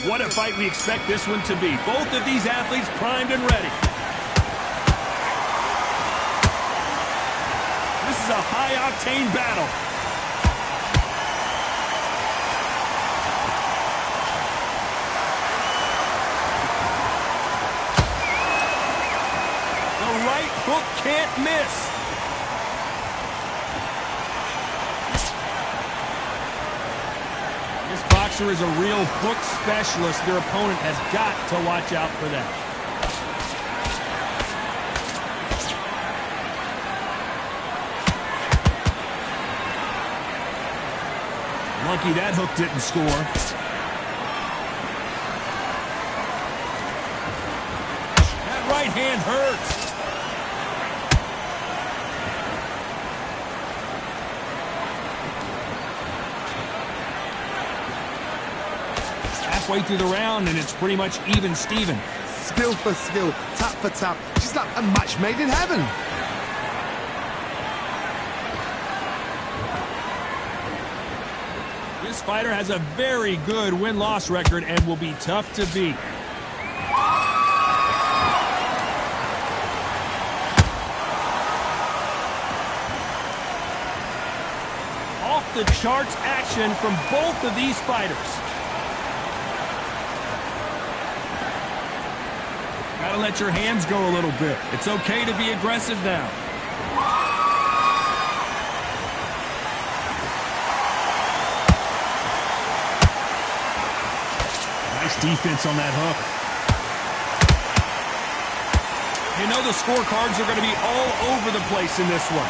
What a fight we expect this one to be. Both of these athletes primed and ready. This is a high-octane battle. The right hook can't miss. This boxer is a real hook specialist. Their opponent has got to watch out for that. Lucky that hook didn't score. That right hand hurts. Halfway through the round, and it's pretty much even Steven. Skill for skill, tap for tap. She's like a match made in heaven. This fighter has a very good win-loss record and will be tough to beat. Off-the-charts action from both of these fighters. Gotta let your hands go a little bit. It's okay to be aggressive now. Nice defense on that hook. You know the scorecards are going to be all over the place in this one.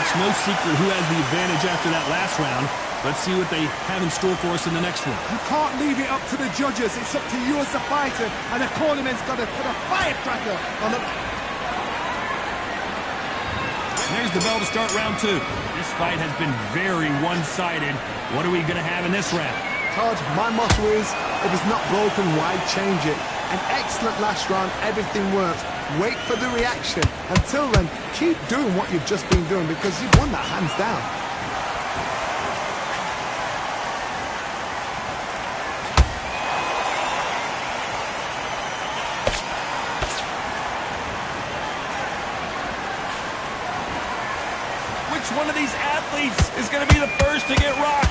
It's no secret who has the advantage after that last round. Let's see what they have in store for us in the next one. You can't leave it up to the judges. It's up to you as the fighter, and the tournament's got to put a firecracker on the... There's the bell to start round two. This fight has been very one-sided. What are we going to have in this round? Todd, my motto is, if it's not broken, why change it? An excellent last round, everything works. Wait for the reaction. Until then, keep doing what you've just been doing because you've won that hands down. Which one of these athletes is going to be the first to get rocked?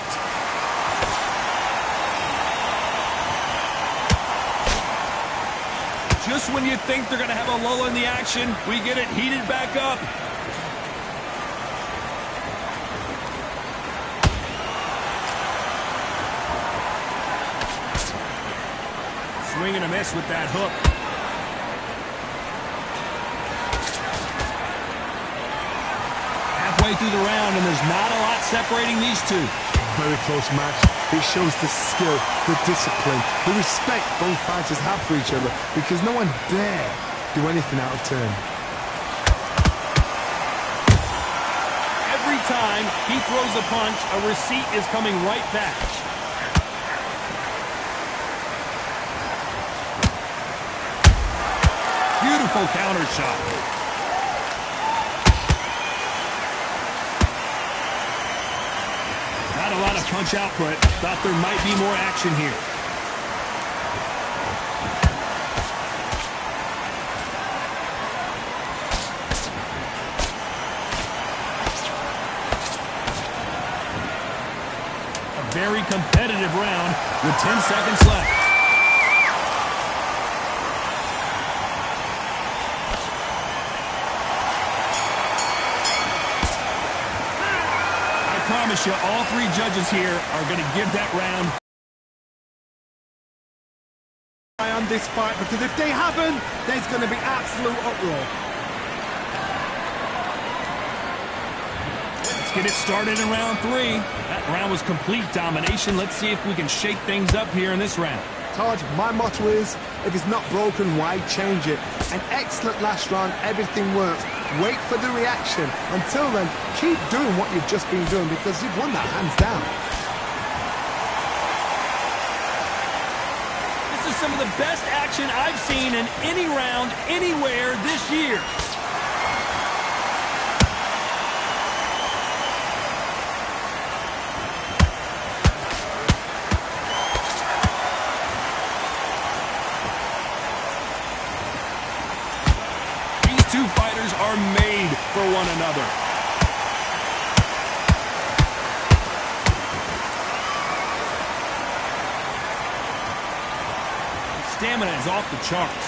Just when you think they're going to have a lull in the action, we get it heated back up. Swing and a miss with that hook. Halfway through the round, and there's not a lot separating these two. Very close match. It shows the skill, the discipline, the respect both fighters have for each other because no one dare do anything out of turn. Every time he throws a punch, a receipt is coming right back. Beautiful counter shot. Not a lot of punch output. Thought there might be more action here. A very competitive round with 10 seconds left. I promise you, all three judges here are going to give that round On this fight, because if they haven't, there's going to be absolute uproar. Let's get it started in round three. That round was complete domination. Let's see if we can shake things up here in this round. Todd, my motto is, if it's not broken, why change it? An excellent last round, everything works. Wait for the reaction. Until then, keep doing what you've just been doing because you've won that hands down. This is some of the best action I've seen in any round, anywhere this year. are made for one another. Stamina is off the charts.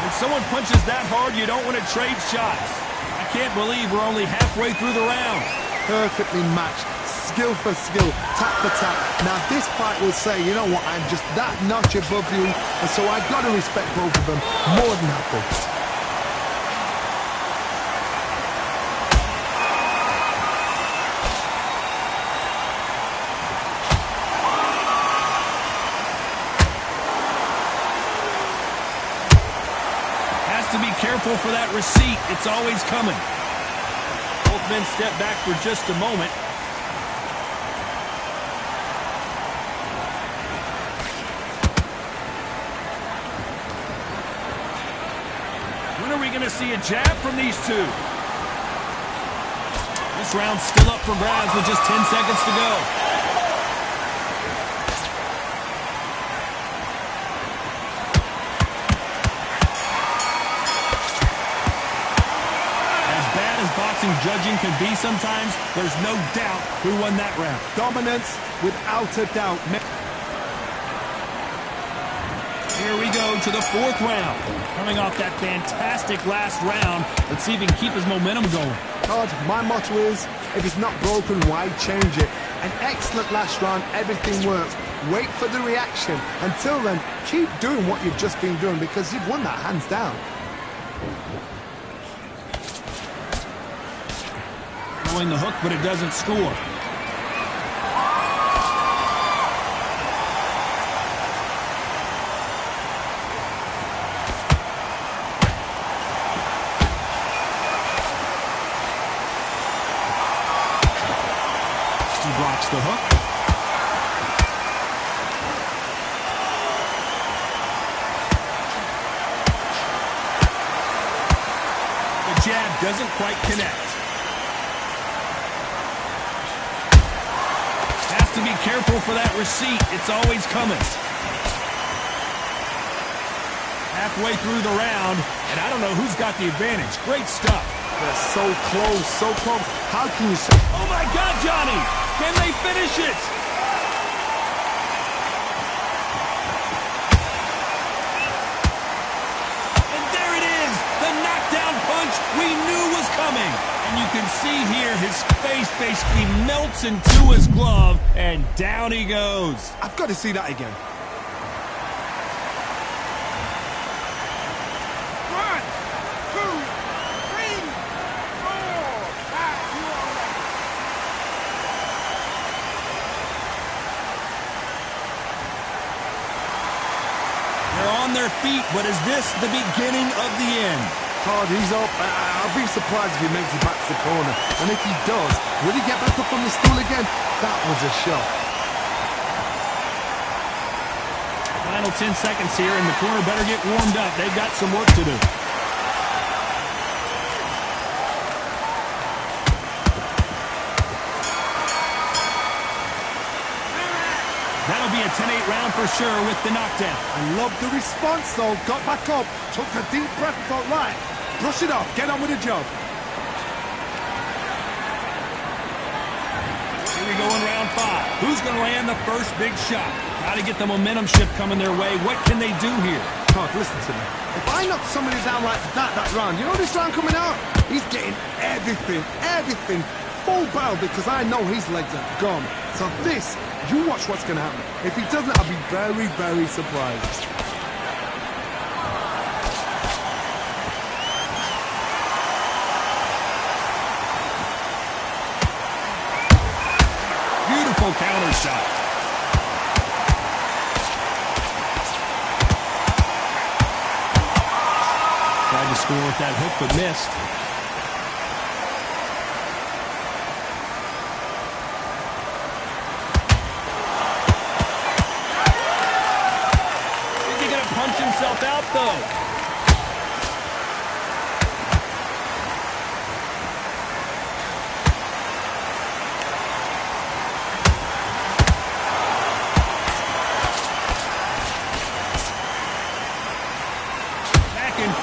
When someone punches that hard, you don't want to trade shots. I can't believe we're only halfway through the round. Perfectly matched, skill for skill, tap for tap. Now this fight will say, you know what, I'm just that notch above you, and so I've got to respect both of them more than happy. To be careful for that receipt. It's always coming. Both men step back for just a moment. When are we going to see a jab from these two? This round's still up for grabs with just 10 seconds to go. Judging can be sometimes, there's no doubt who won that round. Dominance without a doubt. Here we go to the fourth round. Coming off that fantastic last round, let's see if he can keep his momentum going. Todd, my motto is, if it's not broken, why change it? An excellent last round, everything works. Wait for the reaction. Until then, keep doing what you've just been doing because you've won that hands down. The hook, but it doesn't score. He blocks the hook. The jab doesn't quite connect. To be careful for that receipt. It's always coming. Halfway through the round, and I don't know who's got the advantage. Great stuff. They're so close, so close. How can you say... Oh, my God, Johnny! Can they finish it? And there it is! The knockdown punch we knew was coming. And you can see here his face basically melts into his glove, and down he goes. I've got to see that again. 1, 2, 3, 4, 5, you all right. They're on their feet, but is this the beginning of the end? Todd, he's up. I'll be surprised if he makes it back to the corner. And if he does, will he get back up on the stool again? That was a shot. Final 10 seconds here, and the corner better get warmed up. They've got some work to do. That'll be a 10-8 round for sure with the knockdown. I love the response, though. Got back up, took a deep breath and thought, right, brush it off, get on with the job. Here we go in round 5. Who's going to land the first big shot? Got to get the momentum shift coming their way. What can they do here? Todd, listen to me. If I knock somebody down like that round, you know this round coming out? He's getting everything, full barrel because I know his legs are gone. So this, you watch what's going to happen. If he doesn't, I'll be very, very surprised. Beautiful counter shot. Tried to score with that hook, but missed. Is he going to punch himself out, though?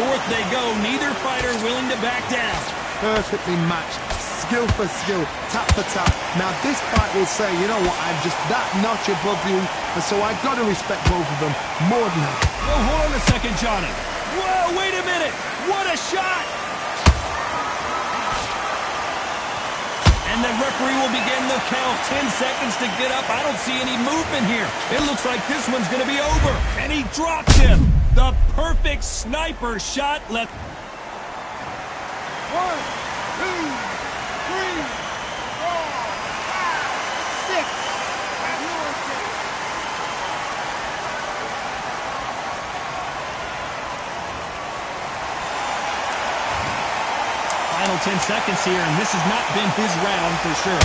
fourth they go. Neither fighter willing to back down. Perfectly matched. Skill for skill, tap for tap. Now this fight will say, you know what, I'm just that notch above you, and so I've got to respect both of them more than that. Well, hold on a second, Johnny. Whoa, wait a minute. What a shot. And the referee will begin the count. 10 seconds to get up. I don't see any movement here. It looks like this one's going to be over. And he drops him. The perfect sniper shot left. 1, 2, 3, 4, 5, 6. And yours take. Final 10 seconds here, and this has not been his round for sure.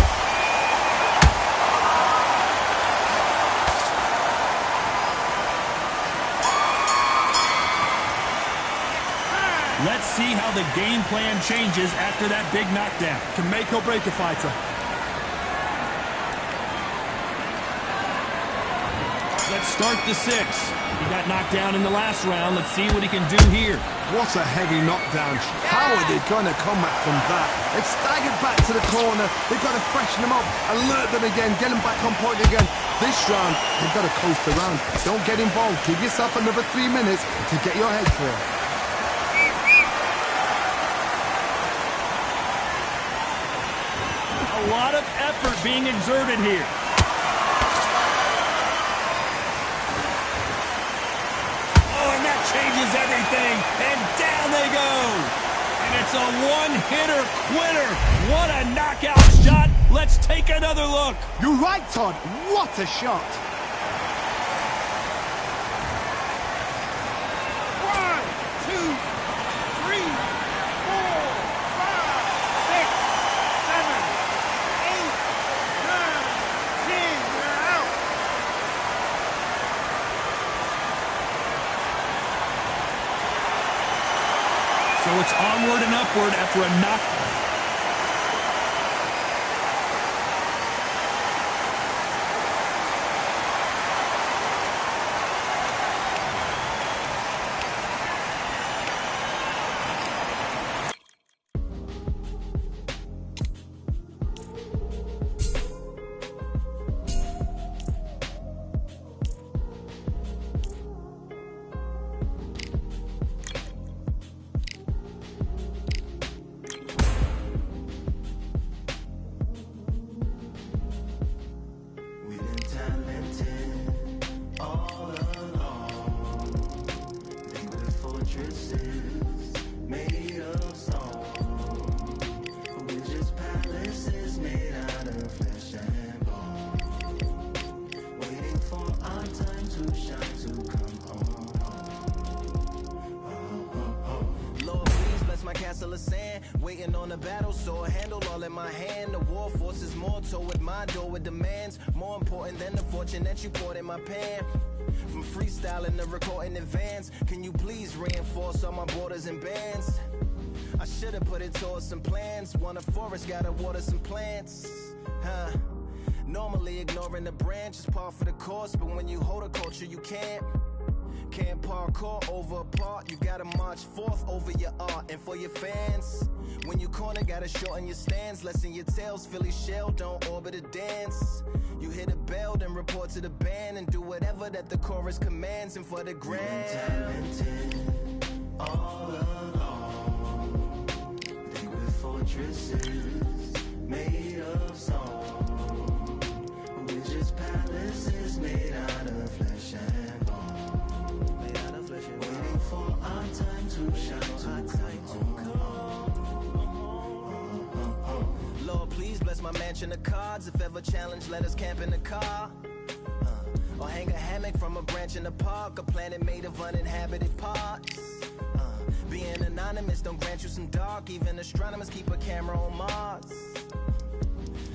Let's see how the game plan changes after that big knockdown. Can make or break a fighter. Let's start the 6. He got knocked down in the last round. Let's see what he can do here. What a heavy knockdown. How are they going to come back from that? They've staggered back to the corner. They've got to freshen them up, alert them again, get them back on point again. This round, they've got to coast around. Don't get involved. Give yourself another 3 minutes to get your head clear. A lot of effort being exerted here. Oh, and that changes everything. And down they go. And it's a one-hitter quitter. What a knockout shot. Let's take another look. You're right, Todd. What a shot. 1, 2, 3, 4, 5, 6, 7, 8, 9, 10. You're out. So it's onward and upward after a knock. Waiting on a battle, so a handle all in my hand. The war forces more toward my door with demands more important than the fortune that you poured in my pan. From freestyling to recording advance, can you please reinforce all my borders and bands? I should've put it towards some plans. Want a forest, gotta water some plants. Normally ignoring the branch is par for the course, but when you hold a culture you can't parkour over a part. You gotta march forth over your art. And for your fans, when you corner, gotta shorten your stance. Lessen your tails, Philly shell, don't orbit a dance. You hit a bell, then report to the band and do whatever that the chorus commands. And for the grand, talented all along. Liquid fortresses made of stone. We're just palaces made out of flesh and bone. Waiting for our time to shine, Lord, please bless my mansion of cards. If ever challenged, let us camp in the car. Or hang a hammock from a branch in the park. A planet made of uninhabited parts. Being anonymous don't grant you some dark. Even astronomers keep a camera on Mars.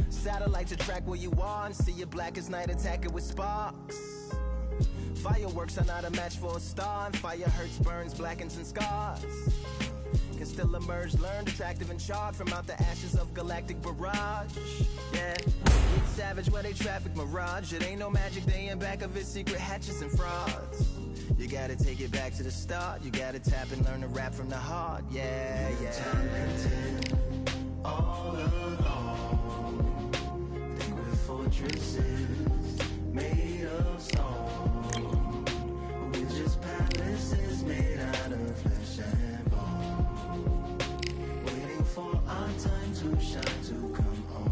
Satellite to track where you are and see your black as night, attack it with sparks. Fireworks are not a match for a star, and fire hurts, burns, blackens, and scars. Can still emerge, learned, attractive, and charred from out the ashes of galactic barrage. Yeah, it's savage where they traffic mirage. It ain't no magic, they in back of it, secret hatches and frauds. You gotta take it back to the start. You gotta tap and learn to rap from the heart. Yeah, yeah. Talented all along. Think we're fortresses made of stone. We're just palaces made out of flesh and bone. Waiting for our time to shine, to come on.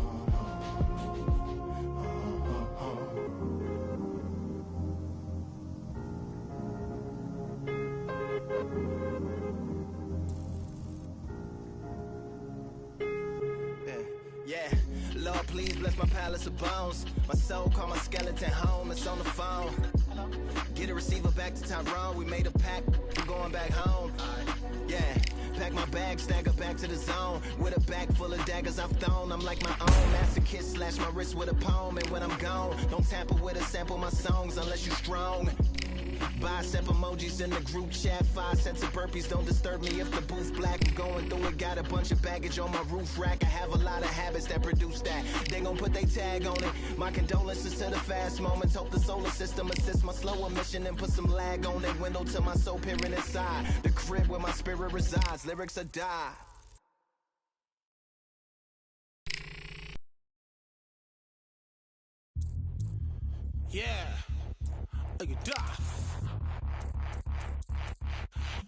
Yeah, Lord, please bless my palace of bones. My soul call my skeleton home, it's on the phone. Get a receiver back to Tyrone. We made a pact, I'm going back home. Yeah, pack my bag, stagger back to the zone. With a bag full of daggers I've thrown. I'm like my own masochist, slash my wrist with a poem. And when I'm gone, don't tamper with or sample my songs unless you strong. Bicep emojis in the group chat. 5 sets of burpees, don't disturb me if the booth black. I'm going through it, got a bunch of baggage on my roof rack. I have a lot of habits that produce that. They gon' put they tag on it. My condolences to the fast moments. Hope the solar system assists my slower mission and put some lag on it. Window to my soul peering inside the crib where my spirit resides. Lyrics are die. Yeah, look at that.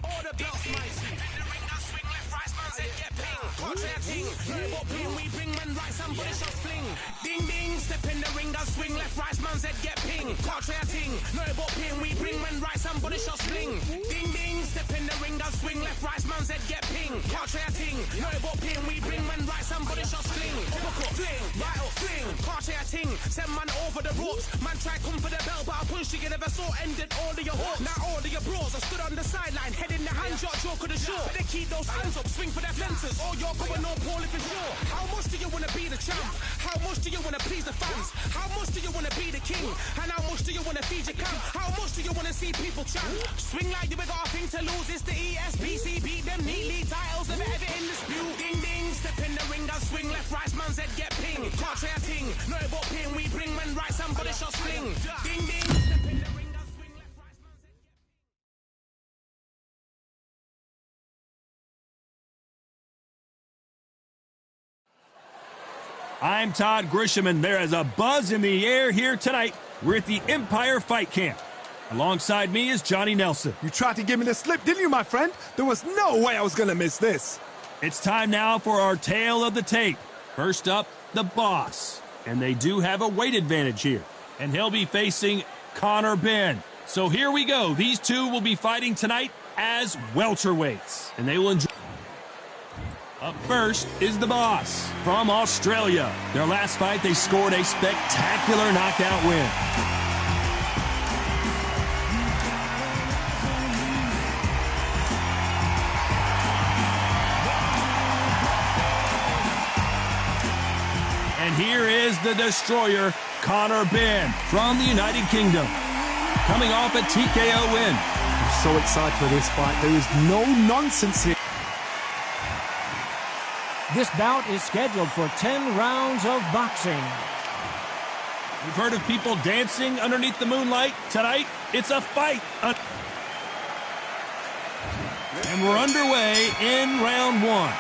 All the bells, my team. In the ring, I swing left, right, man said get ping. Contrary ting, robot ping, we bring man right, somebody shots fling. Ding ding, step in the ring, I swing left, right, man said get ping. Contrary ting, robot ping, we bring man right, somebody shots fling. Ding ding, step in the ring, I swing left, right, man said get ping. Contrary ting, robot ping, we bring man right, somebody shots fling. Uppercut, fling, right up, fling. Contrary ting, send man over the ropes. Man try come for the bell, but I punched you, you never saw ended all of your hopes. Now all of your bros, I stood on the sideline, head in the hand shot, joke of the show. They keep those hands up, swing for their fences. Oh, you're going on poorly for sure. How much do you want to be the champ? How much do you want to please the fans? How much do you want to be the king? And how much do you want to feed your camp? How much do you want to see people chant? Swing like you got a thing to lose. It's the ESBC, beat them neatly. Titles never ever in dispute. Ding ding, step in the ring, I swing left, right, man's head get ping. Can't try a ting, no but ping. We bring men right, somebody shot fling. Ding ding, step in the ring, I swing left, right, man's head get ping. I'm Todd Grisham, and there is a buzz in the air here tonight. We're at the Empire Fight Camp. Alongside me is Johnny Nelson. You tried to give me the slip, didn't you, my friend? There was no way I was going to miss this. It's time now for our tale of the tape. First up, the Boss. And they do have a weight advantage here. And he'll be facing Conor Benn. So here we go. These two will be fighting tonight as welterweights. And they will enjoy... Up first is the Boss from Australia. Their last fight, they scored a spectacular knockout win. And here is the destroyer, Conor Benn from the United Kingdom. Coming off a TKO win. I'm so excited for this fight. There is no nonsense here. This bout is scheduled for 10 rounds of boxing. You've heard of people dancing underneath the moonlight. Tonight, it's a fight. And we're underway in round one.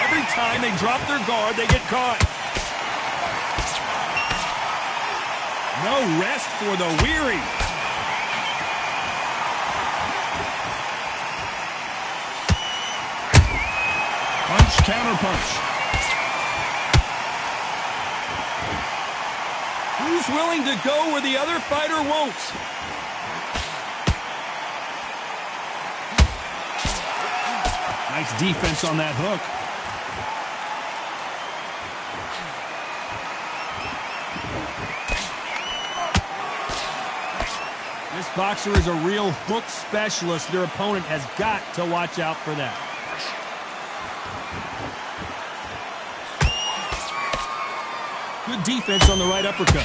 Every time they drop their guard, they get caught. No rest for the weary. Punch, counter punch. Who's willing to go where the other fighter won't? Nice defense on that hook. This boxer is a real hook specialist. Their opponent has got to watch out for that. Good defense on the right uppercut.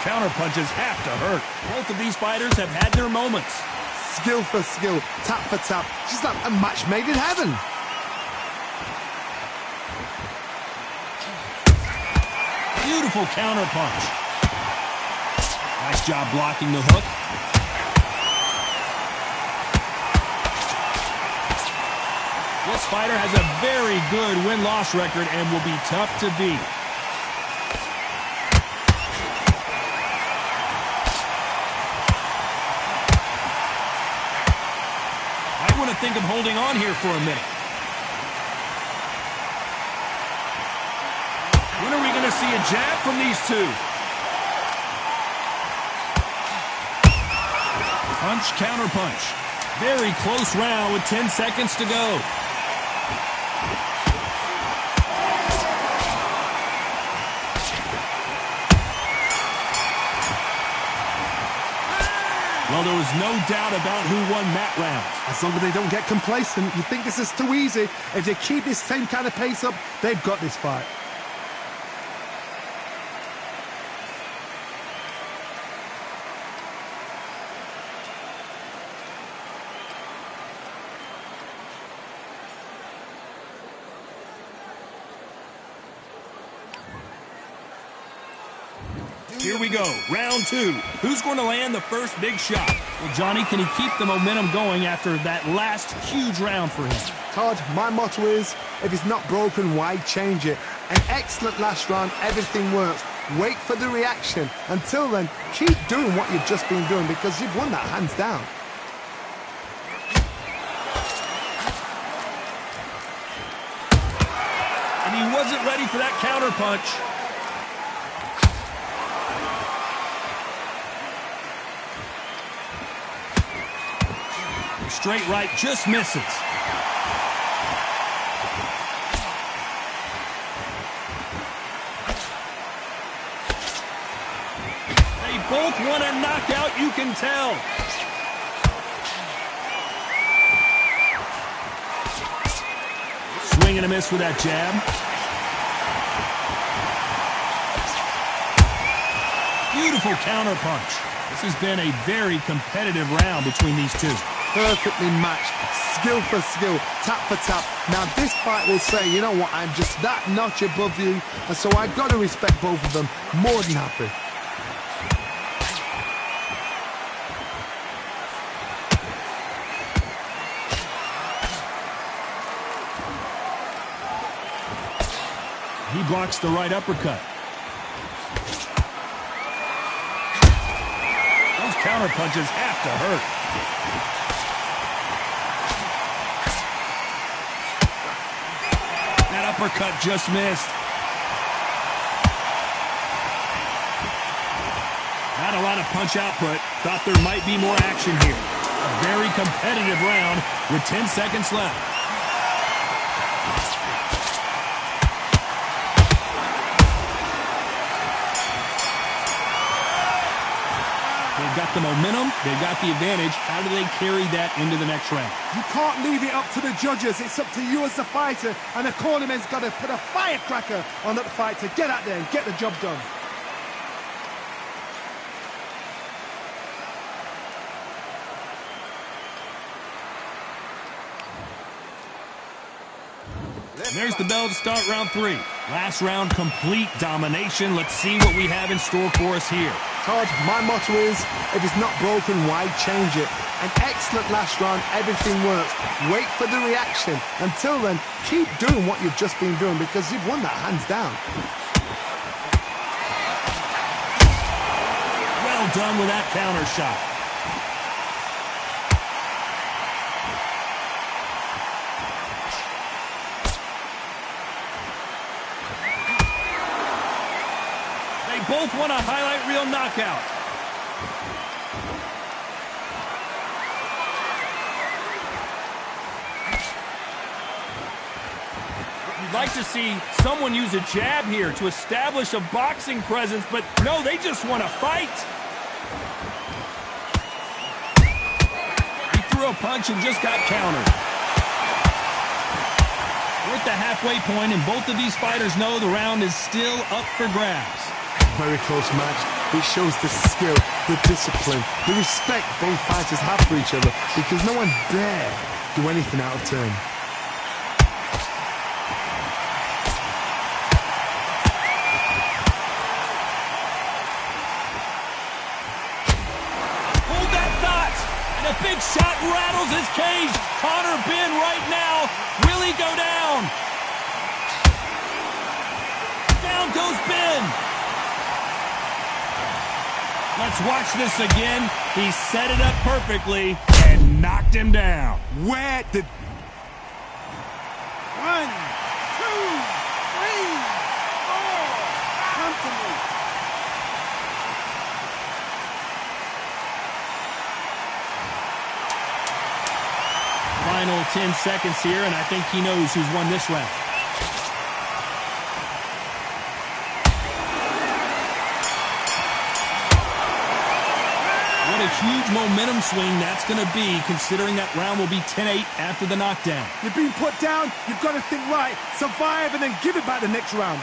counter punches have to hurt. Both of these fighters have had their moments. Skill for skill, tap for tap. Just like a match made in heaven. Beautiful counter punch. Nice job blocking the hook. This fighter has a very good win-loss record and will be tough to beat. I want to think of holding on here for a minute. When are we going to see a jab from these two? Punch, counter punch. Very close round with 10 seconds to go. Well, there was no doubt about who won that round. As long as they don't get complacent, you think this is too easy. If they keep this same kind of pace up, they've got this fight. Here we go, round two. Who's going to land the first big shot? Well, Johnny, can he keep the momentum going after that last huge round for him? Todd, my motto is, if it's not broken, why change it? An excellent last round, everything works. Wait for the reaction. Until then, keep doing what you've just been doing because you've won that hands down. And he wasn't ready for that counter punch. Straight right just misses. They both want a knockout, you can tell. Swing and a miss with that jab. Beautiful counter punch. This has been a very competitive round between these two. Perfectly matched, skill for skill, tap for tap. Now this fight will say, you know what, I'm just that notch above you, and so I've got to respect both of them. More than happy. He blocks the right uppercut. Those counter punches have to hurt. That uppercut just missed. Not a lot of punch output. Thought there might be more action here. A very competitive round with 10 seconds left. They've got the momentum. They've got the advantage. How do they carry that into the next round? You can't leave it up to the judges. It's up to you as the fighter, and the cornerman's got to put a firecracker on that fight to get out there and get the job done. And there's the bell to start round three. Last round, complete domination. Let's see what we have in store for us here. Todd, my motto is, if it's not broken, why change it? An excellent last round, everything works. Wait for the reaction. Until then, keep doing what you've just been doing because you've won that hands down. Well done with that counter shot. Both want a highlight reel knockout. You'd like to see someone use a jab here to establish a boxing presence, but no, they just want to fight. He threw a punch and just got countered. We're at the halfway point, and both of these fighters know the round is still up for grabs. very close match. It shows the skill, the discipline, the respect both fighters have for each other because no one dare do anything out of turn. Hold that thought! And a big shot rattles his cage. Conor Benn right now. Will he go down? Down goes Benn. Let's watch this again. He set it up perfectly and knocked him down. Where did... 1, 2, 3, 4. Come to me. Final 10 seconds here, and I think he knows who's won this round. What a huge momentum swing that's going to be, considering that round will be 10-8 after the knockdown. You've been put down, you've got to think right, survive, and then give it back the next round.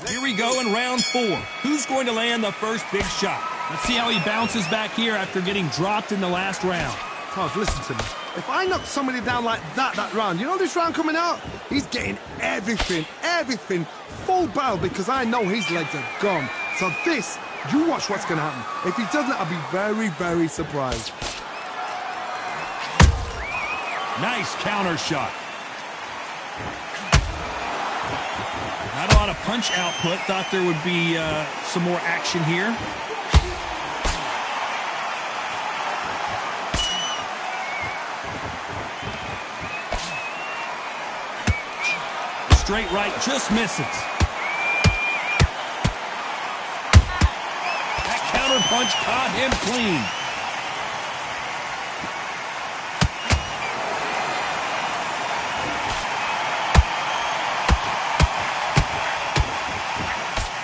Here we go in round 4. Who's going to land the first big shot? Let's see how he bounces back here after getting dropped in the last round. Todd, listen to me. If I knock somebody down like that round, you know this round coming out? He's getting everything, full barrel because I know his legs are gone. So this, you watch what's going to happen. If he doesn't, I'll be very, very surprised. Nice counter shot. Not a lot of punch output. Thought there would be some more action here. Straight right just misses. That counter punch caught him clean.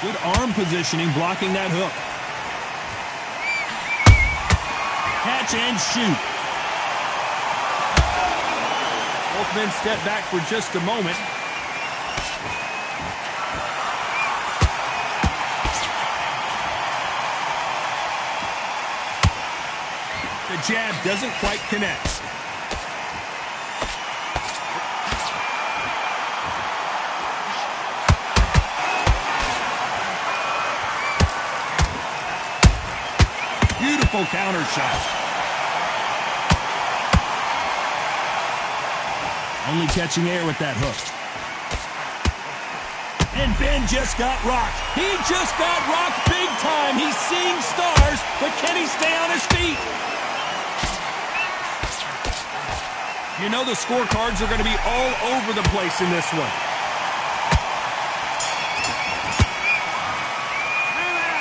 Good arm positioning, blocking that hook. Catch and shoot. Both men step back for just a moment. The jab doesn't quite connect. Beautiful counter shot. Only catching air with that hook. And Benn just got rocked. He just got rocked big time. He's seeing stars, but can he stay on his feet? You know the scorecards are going to be all over the place in this one.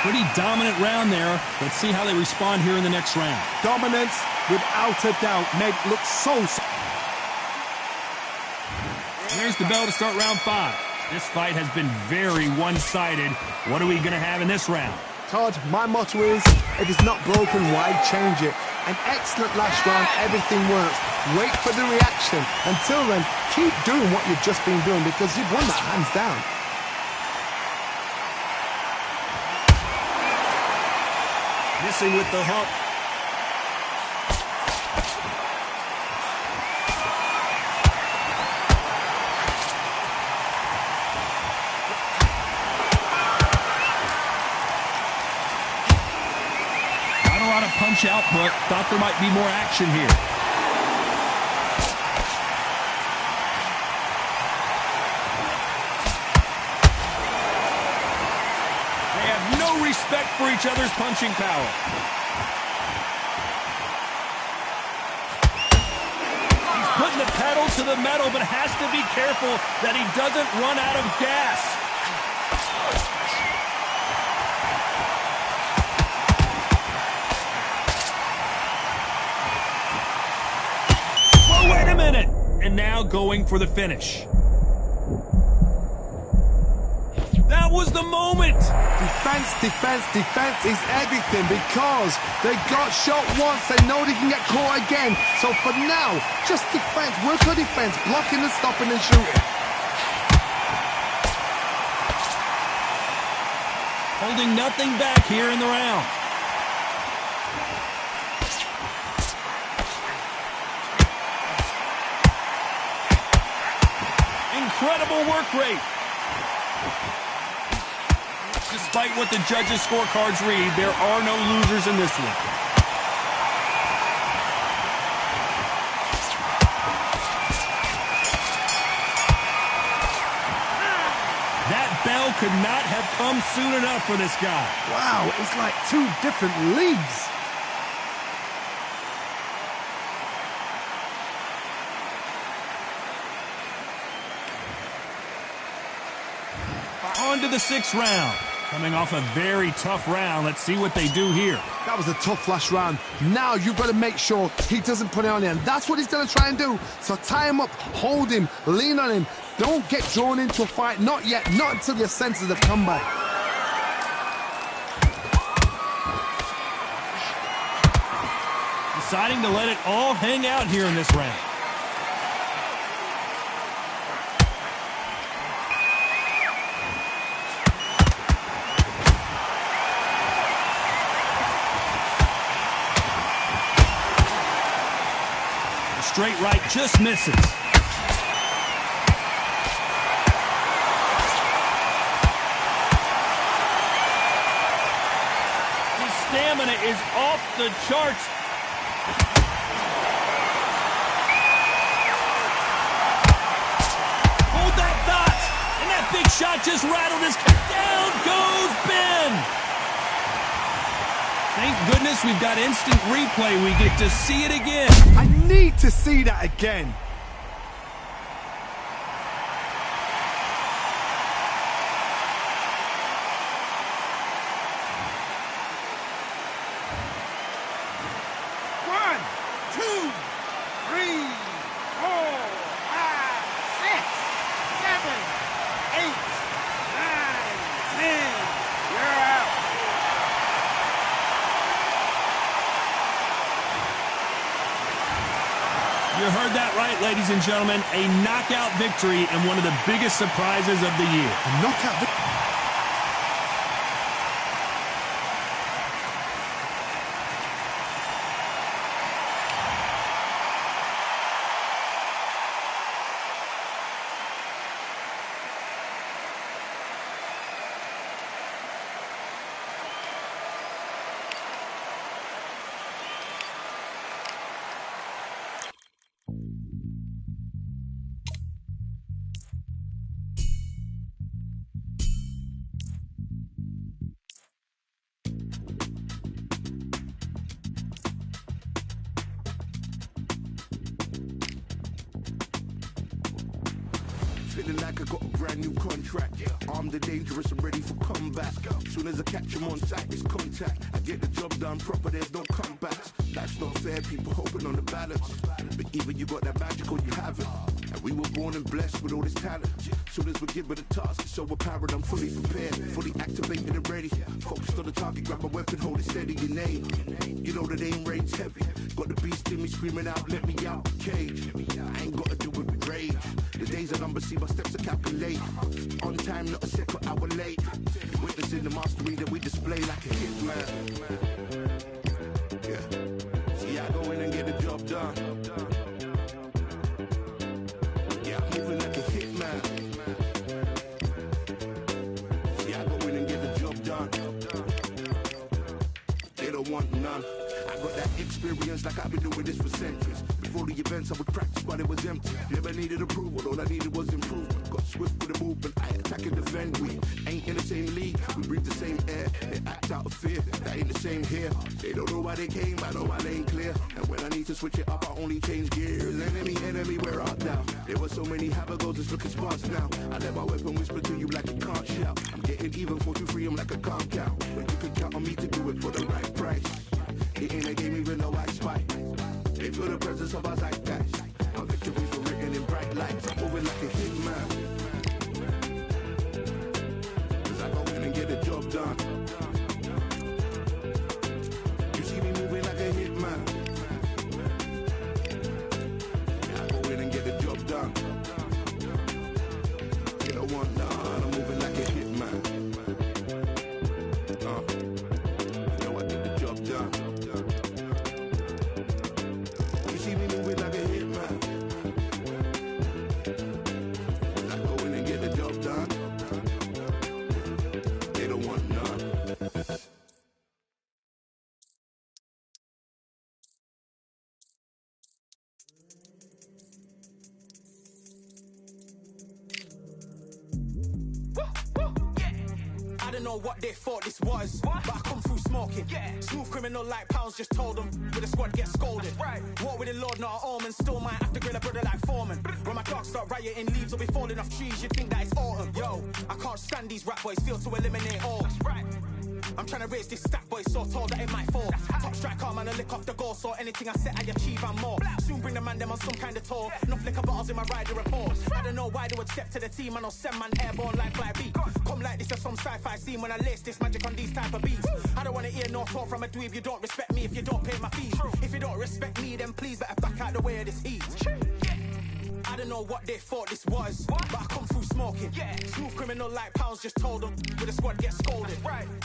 Pretty dominant round there. Let's see how they respond here in the next round. Dominance, without a doubt, made look so... There's the bell to start round 5. This fight has been very one-sided. What are we going to have in this round? Todd, my motto is, if it's not broken, why change it? An excellent last round, everything works. Wait for the reaction. Until then, keep doing what you've just been doing because you've won that hands down. Missing with the hook. Not a lot of punch output. Thought there might be more action here. Respect for each other's punching power. He's putting the pedal to the metal, but has to be careful that he doesn't run out of gas. Well, wait a minute. And now going for the finish. That was the moment. Defense, defense, defense is everything because they got shot once. They know they can get caught again. So for now, just defense. Work on defense. Blocking and stopping and shooting. Holding nothing back here in the round. Incredible work rate. Despite what the judges' scorecards read, there are no losers in this one. That bell could not have come soon enough for this guy. Wow, it's like two different leagues. On to the 6th round. Coming off a very tough round. Let's see what they do here. That was a tough last round. Now you've got to make sure he doesn't put it on you. And that's what he's going to try and do. So tie him up, hold him, lean on him. Don't get drawn into a fight. Not yet. Not until your senses have come back. Deciding to let it all hang out here in this round. Straight right just misses. His stamina is off the charts. Hold that thought. And that big shot just rattled his... Down goes Ben. Thank goodness we've got instant replay. We get to see it again. I need to see that again. One, two, three, 4, 5, 6, 7, 8, 9, 10. You're out. You heard that right, ladies and gentlemen. A knockout victory and one of the biggest surprises of the year. A knockout victory. Feeling like I got a brand new contract. Armed and dangerous and ready for comeback. Soon as I catch him on sight, it's contact. I get the job done proper, there's no comebacks. Life's not fair, people hoping on the balance. But either you got that magic or you haven't. And we were born and blessed with all this talent. Soon as we're given a task, it's so apparent I'm fully prepared, fully activated and ready. Focused on the target, grab my weapon, hold it steady, your name. You know the aim rain's heavy. Got the beast in me screaming out, let me out the cage. I ain't got to do it with rage. The days are numbered, see my steps are calculate. On time, not a second hour late. Witnessing the mastery that we display like a hitman. Yeah. See, I go in and get the job done. Yeah, I'm moving like a hitman. See, I go in and get the job done. They don't want none. I got that experience like I've been doing this for centuries. Before the events, I would practice, but it was empty. Never needed approval, all I needed was improvement. Got swift with the movement, I attack and defend. We ain't in the same league, we breathe the same air. They act out of fear, that ain't the same here. They don't know why they came, I know my lane clear. And when I need to switch it up, I only change gears. Enemy, where art thou? There were so many habagos, it's looking sparse now. I let my weapon whisper to you like a can't shout. I'm getting even, 4-2-3, I'm like a calm cow. But you can count on me to do it for the right price. It ain't a game even though I spy. They feel the presence of our zeitgeist. My victories were written in bright lights. I'm moving like a hitman. know what they thought this was, but I come through smoking. Smooth criminal like pounds, just told them. With the squad get scolded. War with the Lord, not an omen. Still might have to grill a brother like Foreman. When my dogs start rioting, leaves will be falling off trees. You'd think that it's autumn. Yo, I can't stand these rap boys, feel to eliminate all. I'm trying to raise this stack, boy, so tall that it might fall. Top striker, man, I lick off the goal, so anything I set, I achieve and more. Soon bring the man them on some kind of tour. Enough liquor bottles in my rider report. I don't know why they would step to the team, and I'll send man airborne like fly beat. Come like this as some sci-fi scene when I lace this magic on these type of beats. I don't want to hear no talk from a dweeb. You don't respect me if you don't pay my fees. If you don't respect me, then please better back out the way of this heat. I don't know what they thought this was, but I come through smoking. Smooth criminal like pounds, just told them. With the squad get scolded.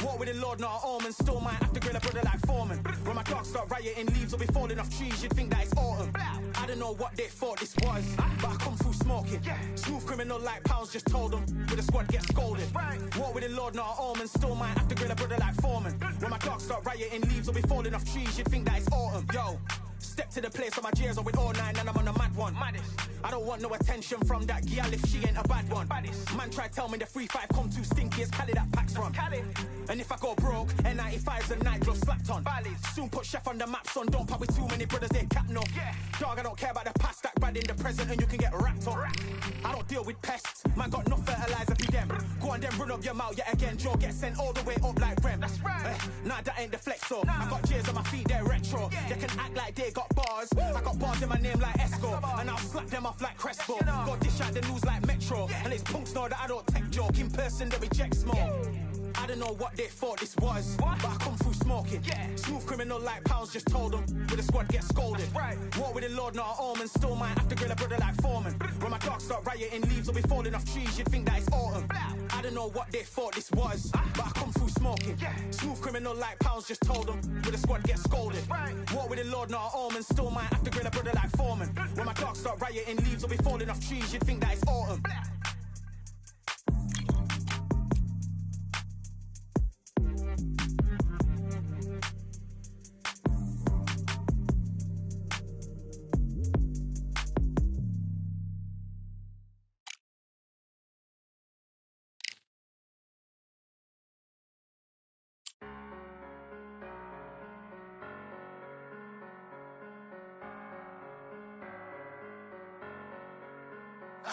War with the Lord, not an omen. Still might have to grill a brother like Foreman. When my dogs start rioting, leaves will be falling off trees. You'd think that it's autumn. I don't know what they thought this was, but I come through smoking. Smooth criminal like pounds, just told them. With the squad get scolded. War with the Lord, not an omen. Still might have to grill a brother like Foreman. When my dogs start rioting, leaves will be falling off trees. You'd think that it's autumn. Yo. Step to the place on my J's on with all 9 and I'm on a mad one. I don't want no attention from that gal if she ain't a bad one. Man try tell me the 3-5 come too stinky, it's Cali that packs from. And if I go broke, N95's a night glove slapped on. Soon put Chef on the map, son, don't pop with too many brothers, they cap no. Dog, I don't care about the past, that bad in the present and you can get wrapped on. I don't deal with pests, man got no fertilizer for them. Go on then run up your mouth yet again, Joe get sent all the way up like Rem. Nah, that ain't the flex, so I got J's on my feet, they're retro. They can act like they got bars, I got bars in my name like Esco, and I'll slap them off like Crespo. Go dish out the news like Metro, and it's punks know that I don't take joke. In person they reject smoke. I don't know what they thought this was, but I come through smoking. Smooth criminal like pounds, just told them. With the squad get scolded. War with the Lord, not an omen. Still might have to grill a brother like Foreman. When my dogs start rioting, leaves will be falling off trees. You'd think that it's autumn. I don't know what they thought this was, but I come through smoking. Smooth criminal like pounds, just told them. With the squad get scolded. War with the Lord, not an omen. Still might have to grill a brother like Foreman. When my dogs start rioting, leaves will be falling off trees. You'd think that it's autumn.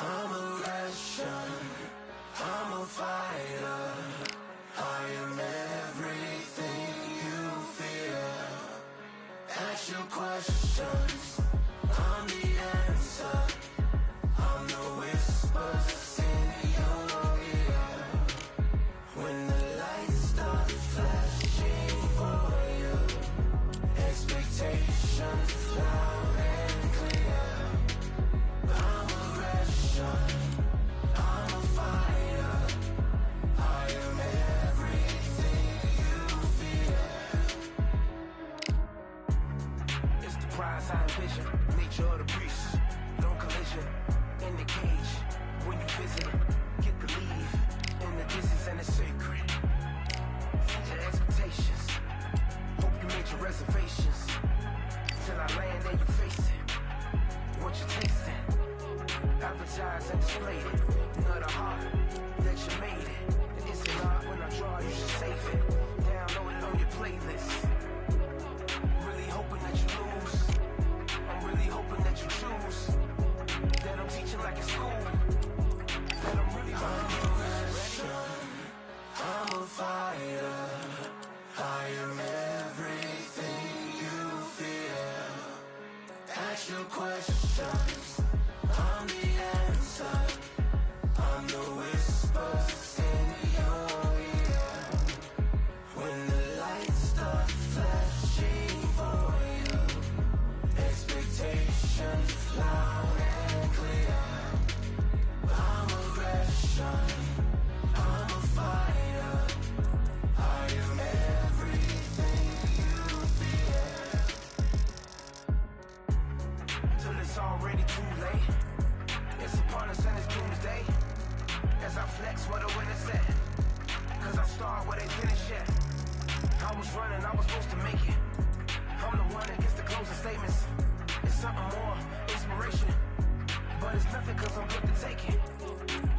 I'm a Russian, I'm a fighter. I am everything you fear. Ask your questions, I'm the answer. I'm the whispers in your ear. When the lights start flashing for you, expectations loud and clear. I'm a Russian, I'm a fighter. I am everything you fear. It's the prize I envision, nature of the beast. No collision in the cage. When you visit it, get the leave in the distance and it's sacred. Set your expectations, hope you made your reservations. Till I land and you face it, what you tasting. Advertise and display it. Not a heart that you made it. And it's an art when I draw, you should save it. Download it on your playlist. Really hoping that you lose. I'm really hoping that you choose. That I'm teaching like it's school. That I'm really hoping. I'm a fighter. I am everything you fear. Ask your questions. I'm the answer. I'm the whispers in your ear. When the lights start flashing for you, expectations loud and clear. I'm a Russian, I'm a fighter. I am everything you fear. Till it's already too late. It's upon us and it's doomsday. As I flex where the winner said. Cause I start where they finish yet. I was running, I was supposed to make it. I'm the one that gets the closing statements. It's something more, inspiration. But it's nothing cause I'm good to take it.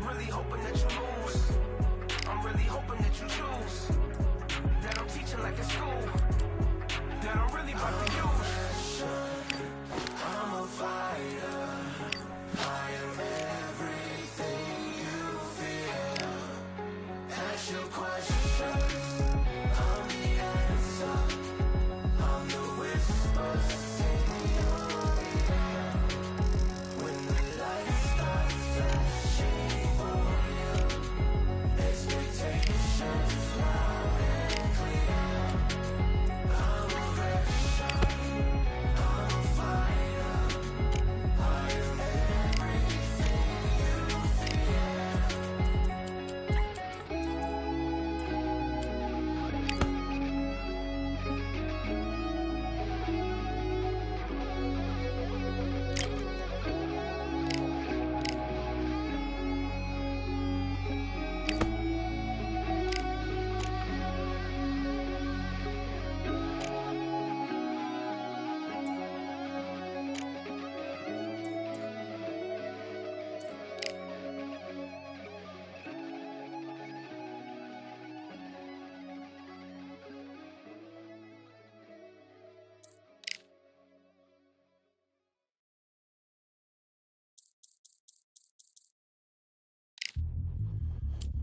Really hoping that you lose. I'm really hoping that you choose. use. That I'm teaching like a school. That I'm really about to use. I'm a fighter. I am everything you feel. That's your question. I'm the answer. I'm the whispers in your ear. When the light starts flashing for you, expectations loud and clear. I'm a version. I'm a fighter. I am everything you fear.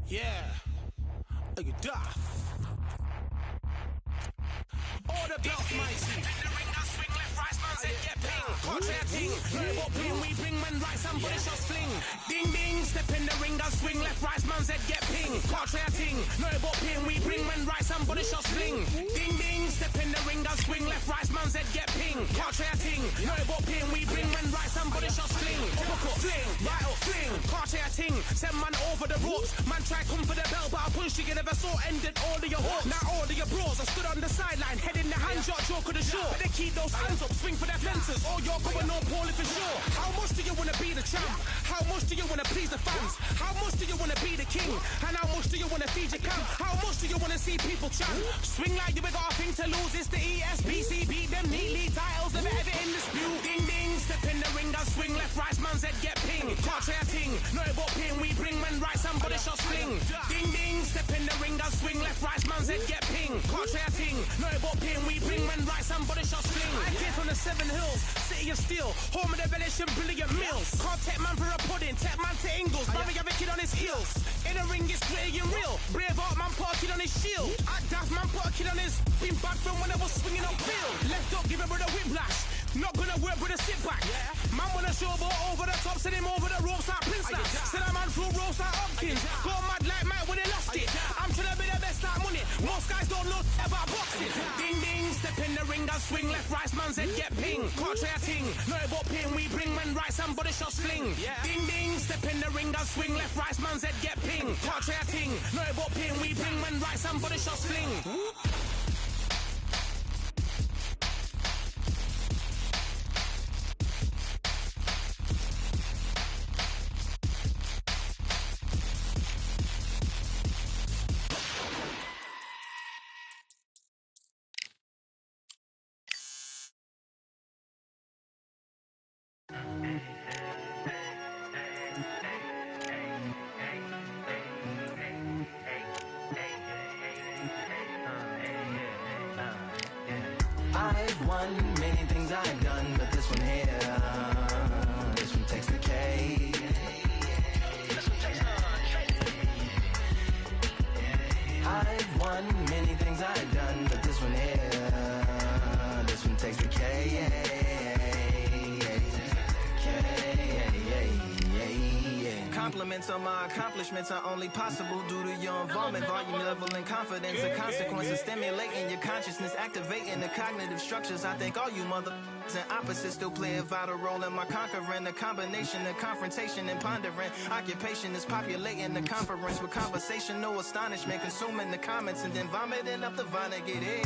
Yeah. Look at that. Order belts, mighty. In the ring, I swing left, right, man said get ping. Contrary ting, no what ping, we bring when right, somebody shots fling. Ding ding, step in the ring, I swing left, right, man said get ping. Contrary ting, no what ping, we bring when right, somebody shots fling. Ding ding, step in the ring, I swing left, right, man said get ping. Contrary ting, no what ping, we bring when right, somebody shots fling. Uppercut, fling, right up, fling. Contrary ting, send man over the ropes. Man try come for the bell, but I punched you never saw ended all of your hopes. Now all of your bros, I stood on the sideline, head in the hand shot, joke of the show. Better keep those hands up, swing for their fences, or you're going on poorly for sure. How much do you wanna be the champ? How much do you wanna please the fans? How much do you wanna be the king? And how much do you wanna feed your camp? How much do you wanna see people chant? Swing like you got a thing to lose, it's the ESBC, beat them neatly, titles never ever in dispute. Ding ding, step in the ring, I swing left, right, man's head get ping. Can't try a ting, no but ping, we bring when right, somebody shot sling. Ding ding, step in the ring, I swing left, right, man's head get ping. Can't try a ting, no but ping, we bring when right, somebody shot sling. I came from the 7 Hills, city of steel, home of the village and brilliant meals. Can't take man for a pudding, take man to Ingles, Barry have a kid on his heels. In the ring it's gritty and real, brave art man put a kid on his shield. At Daft man put a kid on his, been bad from when I was swinging up field. Left up, give him with a whiplash, not gonna work with a sit back. Man wanna showboat over the top, send him over the ropes like Prince Lash. Send a man through ropes like Hopkins, go mad like Mike when he lost it. I'm trying to be the best like money, most guys don't know about boxing. Ding ding, step in the ring, I swing left, right, man's head get ping. Can't try a ting, no but ping, we bring when right, somebody shot sling. Ding ding, step in the ring, I swing left, right, man's head get ping. Can't try a ting, no but ping, we bring when right, somebody shot sling. I've won many things I've done, but this one here, this one takes the cake. I've won many things I've done, but this one here, this one takes the cake. Compliments on my accomplishments are only possible due to your involvement, volume, level, and confidence. The consequences stimulating your consciousness, activating the cognitive structures. I think all you motherfuckers and opposites still play a vital role in my conquering. The combination of confrontation and pondering. Occupation is populating the conference with conversation, no astonishment, consuming the comments and then vomiting up the Vonnegut. Hey.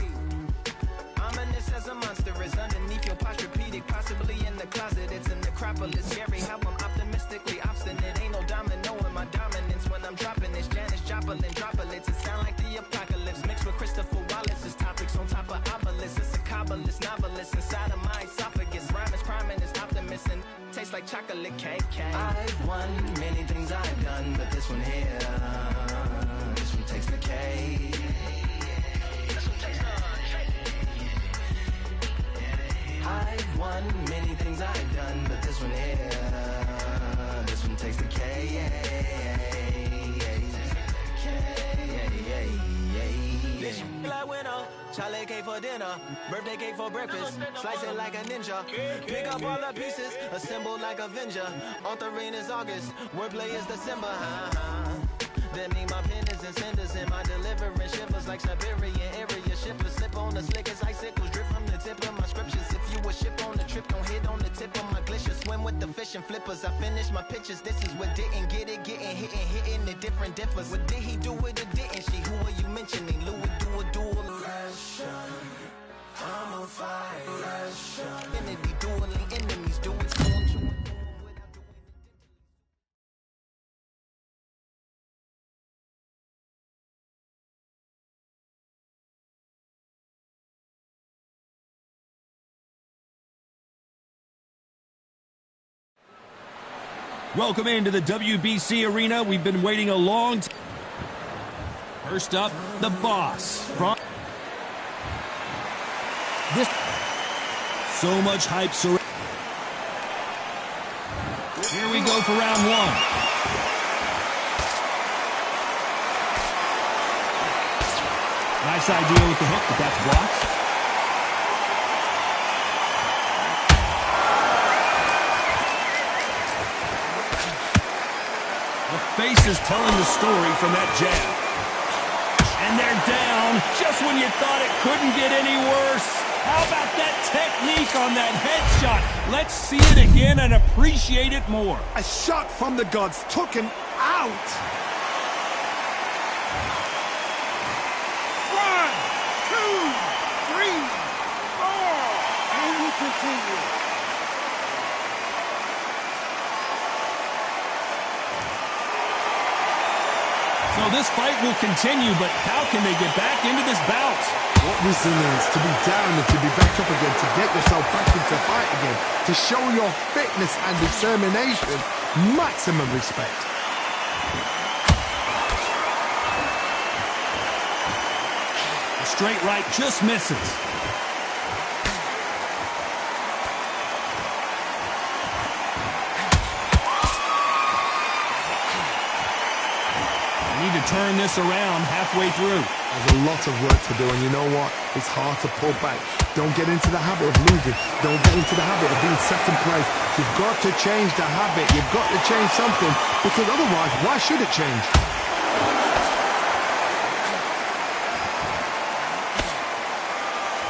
Ominous as a monster is underneath your posturepedic, possibly in the closet. It's an necropolis. Scary how I'm optimistically obstinate. Ain't no domino in my dominance when I'm dropping this. Janis Joplin droplets. It sound like the apocalypse mixed with Christopher Wallace's topics on top of obelisks. It's a Kabbalist novelist inside of my esophagus. Rhyme is priming is optimist and tastes like chocolate cake. I've won many things I've done, but this one here, this one takes the cake. I've won many things I've done, but this one here, this one takes the K. Like winner, Charlie cake for dinner, birthday cake for breakfast, slice it like a ninja, pick up all the pieces, assemble like Avenger, authoring is August, wordplay is December, That mean my pen is in cinders and my deliverance shivers like Siberian area shippers, slip on the slick as icicles, drip from the tip of my scriptures, if you a ship on the trip, don't hit on the tip of my glacier, swim with the fish and flippers, I finish my pictures, this is what didn't get it, getting hitting the different differs, what did he do with it, didn't she, who are you mentioning, Lou would do a duel, I'm on fire, Infinity dueling enemies, do it soon. Welcome into the WBC arena. We've been waiting a long time. First up, the boss. This so much hype surrounding. Here we go for round one. Nice idea with the hook, but that's blocked. Face is telling the story from that jab. And they're down just when you thought it couldn't get any worse. How about that technique on that headshot? Let's see it again and appreciate it more. A shot from the gods took him out. 1, 2, 3, 4. And we continue. So this fight will continue, but how can they get back into this bout? What resilience to be down and to be back up again, to get yourself back into fight again, to show your fitness and determination. Maximum respect. The straight right just misses. Need to turn this around halfway through. There's a lot of work to do, and you know what? It's hard to pull back. Don't get into the habit of losing. Don't get into the habit of being second place. You've got to change the habit. You've got to change something, because otherwise, why should it change?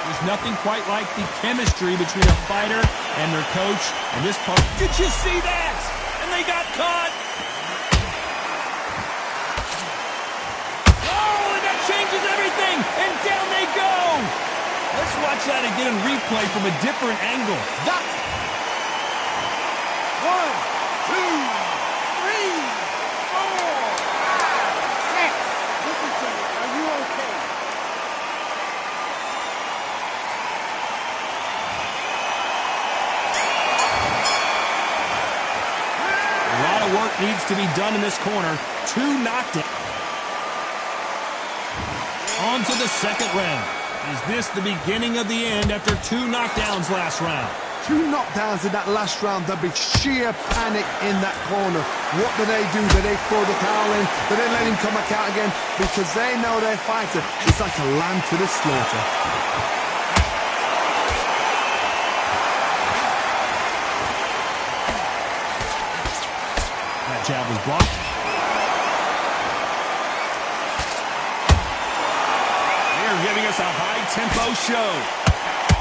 There's nothing quite like the chemistry between a fighter and their coach. And this part, did you see that? And they got caught. Changes everything, and down they go. Let's watch that again in replay from a different angle. That's 1, 2, 3, 4, 5, 6. Listen to me. Are you okay? A lot of work needs to be done in this corner. 2 knockdowns. On to the second round. Is this the beginning of the end after 2 knockdowns last round? 2 knockdowns in that last round. There'll be sheer panic in that corner. What do? Do they throw the towel in? Do they let him come back out again? Because they know their fighter is like a lamb to the slaughter. That jab was blocked. Giving us a high-tempo show.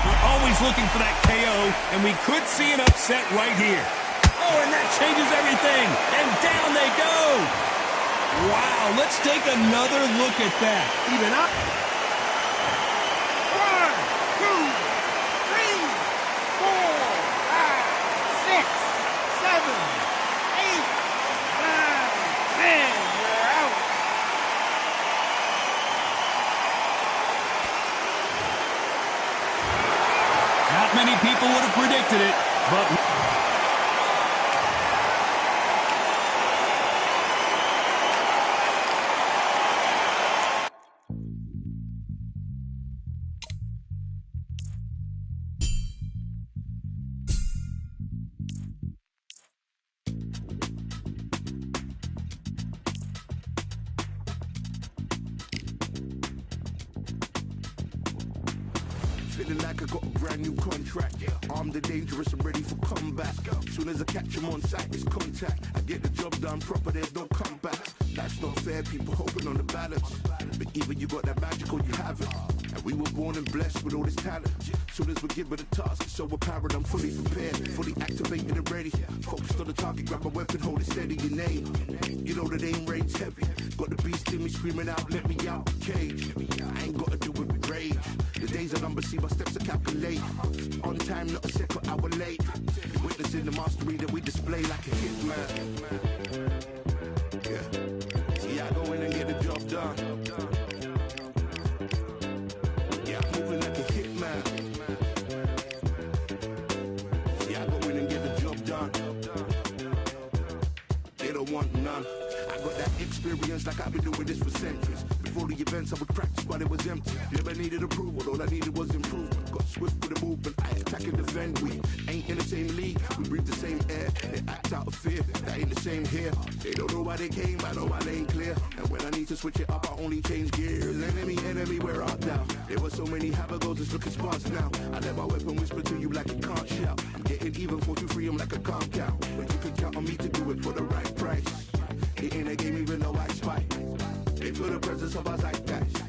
We're always looking for that KO, and we could see an upset right here. Oh, and that changes everything, and down they go. Wow, let's take another look at that. Even up. 1, 2, 3, 4, 5, 6, 7, 8, 9, 10. You're out. Not many people would have predicted it, but... Feeling like I got a brand new contract. Armed and dangerous, I'm ready for combat. Soon as I catch him on sight, it's contact. I get the job done proper, there's no comeback. That's not fair, people hoping on the balance. But either you got that magic or you haven't. And we were born and blessed with all this talent. Soon as we're given a task, it's so apparent I'm fully prepared, fully activated and ready. Focused on the target, grab my weapon, hold it steady, your name. You know that aim rain's heavy. Got the beast in me screaming out, let me out the cage. I ain't gotta do it with rage. The days are numbered, see my steps are calculate. On time, not a second hour late. You're witnessing the mastery that we display like a hitman. Yeah. See, I go in and get the job done. Yeah, I'm moving like a hitman. See, I go in and get the job done. They don't want none. I got that experience like I've been doing this for centuries. Before the events, I would practice while it was empty. Never needed approval, all I needed was improvement. Got swift with the movement, I attack and defend. We ain't in the same league, we breathe the same air. They act out of fear, that ain't the same here. They don't know why they came, I know why they ain't clear. And when I need to switch it up, I only change gears. Enemy, where art thou? There were so many habagos, it's looking sparse now. I let my weapon whisper to you like it can't shout. I'm getting even 4-2-3, I'm like a calm cow. But you can count on me to do it for the right price. It ain't a game even though I spy. They feel the presence of our zeitgeist.